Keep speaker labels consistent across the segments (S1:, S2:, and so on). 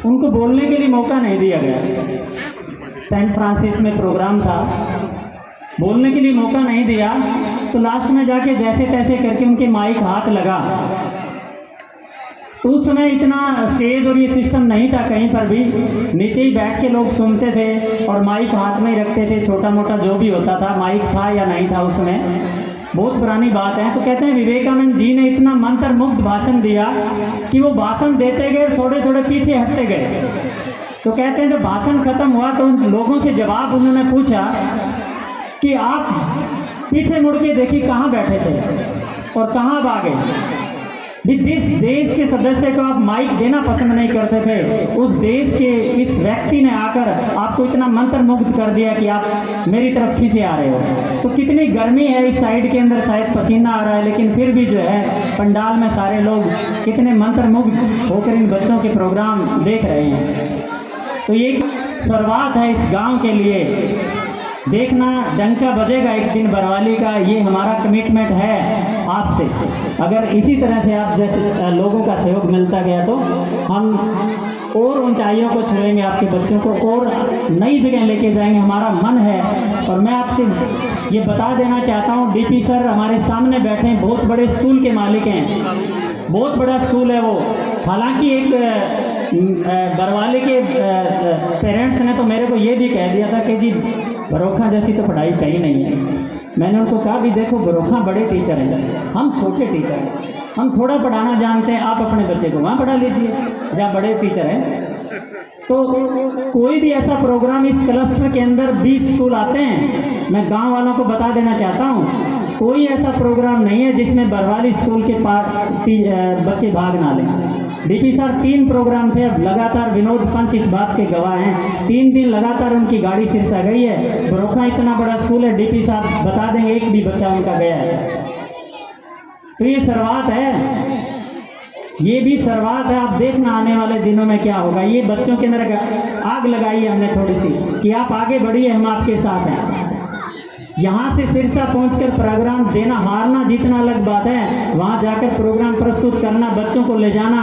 S1: उनको बोलने के लिए मौका नहीं दिया गया। सैन फ्रांसिस में प्रोग्राम था, बोलने के लिए मौका नहीं दिया, तो लास्ट में जाके जैसे तैसे करके उनके माइक हाथ लगा। तो उस समय इतना स्टेज और ये सिस्टम नहीं था कहीं पर भी, नीचे ही बैठ के लोग सुनते थे और माइक हाथ में ही रखते थे, छोटा मोटा जो भी होता था, माइक था या नहीं था उस समय, बहुत पुरानी बात है। तो कहते हैं विवेकानंद जी ने इतना मंत्र मुग्ध भाषण दिया कि वो भाषण देते गए, थोड़े थोड़े पीछे हटते गए। तो कहते हैं जब भाषण खत्म हुआ तो उन लोगों से जवाब उन्होंने पूछा कि आप पीछे मुड़ के देखिए कहाँ बैठे थे और कहाँ अब आ गए। जिस देश के सदस्य को आप माइक देना पसंद नहीं करते थे, उस देश के इस व्यक्ति ने आकर आपको इतना मंत्र मुग्ध कर दिया कि आप मेरी तरफ खींचे आ रहे हो। तो कितनी गर्मी है इस साइड के अंदर, शायद पसीना आ रहा है, लेकिन फिर भी जो है पंडाल में सारे लोग कितने मंत्र मुग्ध होकर इन बच्चों के प्रोग्राम देख रहे हैं। तो ये शुरुआत है इस गांव के लिए। देखना डंका बजेगा एक दिन बरवाली का, ये हमारा कमिटमेंट है आपसे। अगर इसी तरह से आप जैसे लोगों का सहयोग मिलता गया तो हम और ऊंचाइयों को छुएंगे, आपके बच्चों को और नई जगह लेके जाएंगे, हमारा मन है। और मैं आपसे ये बता देना चाहता हूँ, डीपी सर हमारे सामने बैठे हैं, बहुत बड़े स्कूल के मालिक हैं, बहुत बड़ा स्कूल है वो। हालांकि एक बरवाले के पेरेंट्स ने तो मेरे को ये भी कह दिया था कि जी बरोखा जैसी तो पढ़ाई कहीं नहीं है। मैंने उनको कहा भी देखो बरोखा बड़े टीचर हैं, हम छोटे टीचर हैं, हम थोड़ा पढ़ाना जानते हैं, आप अपने बच्चे को वहाँ पढ़ा लीजिए जहाँ बड़े टीचर हैं। तो कोई भी ऐसा प्रोग्राम इस क्लस्टर के अंदर 20 स्कूल आते हैं, मैं गांव वालों को बता देना चाहता हूँ, कोई ऐसा प्रोग्राम नहीं है जिसमें बरवाली स्कूल के बच्चे भाग ना लें। डीपी सर 3 प्रोग्राम थे, अब लगातार विनोद पंच इस बात के गवाह हैं, 3 दिन लगातार उनकी गाड़ी सिरसा गई है। बरोखा इतना बड़ा स्कूल है, डीपी साहब बता देंगे एक भी बच्चा उनका गया है। तो ये शुरुआत है, ये भी शुरुआत है। आप देखना आने वाले दिनों में क्या होगा। ये बच्चों के अंदर आग लगाई है हमने थोड़ी सी कि आप आगे बढ़िए, हम आपके साथ हैं। यहाँ से सिरसा पहुंचकर प्रोग्राम देना, हारना जीतना अलग बात है, वहाँ जाकर प्रोग्राम प्रस्तुत करना, बच्चों को ले जाना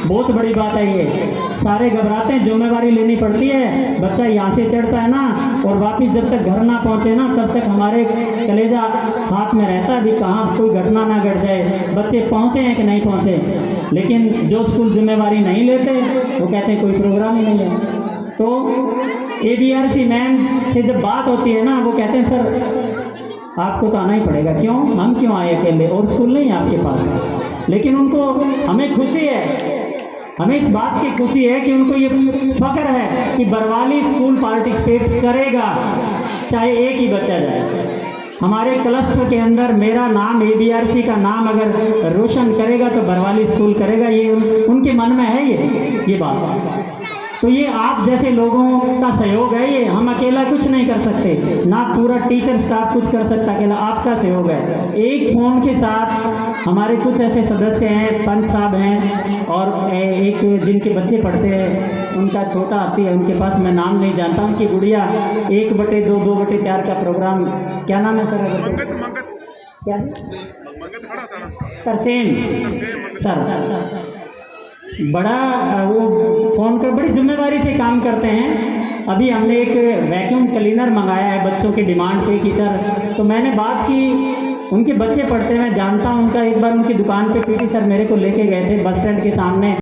S1: बहुत बड़ी बात है। ये सारे घबराते हैं, जिम्मेवारी लेनी पड़ती है। बच्चा यहाँ से चढ़ता है ना और वापिस जब तक घर ना पहुँचे ना, तब तक हमारे कलेजा हाथ में रहता है भी कहाँ कोई घटना ना घट जाए, बच्चे पहुँचे हैं कि नहीं पहुँचे। लेकिन जो स्कूल जिम्मेवारी नहीं लेते वो कहते हैं कोई प्रोग्राम ही नहीं है। तो ABRC मैम से जब बात होती है ना, वो कहते हैं सर आपको तो आना ही पड़ेगा। क्यों? हम क्यों आए अकेले, और स्कूल नहीं है आपके पास। लेकिन उनको, हमें खुशी है, हमें इस बात की खुशी है कि उनको ये फख्र है कि बरवाली स्कूल पार्टिसिपेट करेगा, चाहे एक ही बच्चा जाए। हमारे क्लस्टर के अंदर मेरा नाम, ABRC का नाम अगर रोशन करेगा तो बरवाली स्कूल करेगा। ये उनके मन में है ये बात। तो ये आप जैसे लोगों का सहयोग है, ये हम अकेला कुछ नहीं कर सकते, ना पूरा टीचर स्टाफ कुछ कर सकता अकेला, आपका सहयोग है। एक फोन के साथ हमारे कुछ ऐसे सदस्य हैं, पंच साहब हैं, और एक जिनके बच्चे पढ़ते हैं, उनका छोटा आती है, उनके पास मैं नाम नहीं जानता, उनकी गुड़िया 1/2 2/4 का प्रोग्राम, क्या नाम है सर? क्या तरसेम सर, बड़ा वो फ़ोन कर बड़ी जिम्मेदारी से काम करते हैं। अभी हमने एक वैक्यूम क्लीनर मंगाया है बच्चों की डिमांड पे कि सर, तो मैंने बात की, उनके बच्चे पढ़ते हैं, मैं जानता हूं उनका। एक बार उनकी दुकान पे PT सर मेरे को लेके गए थे बस स्टैंड के सामने।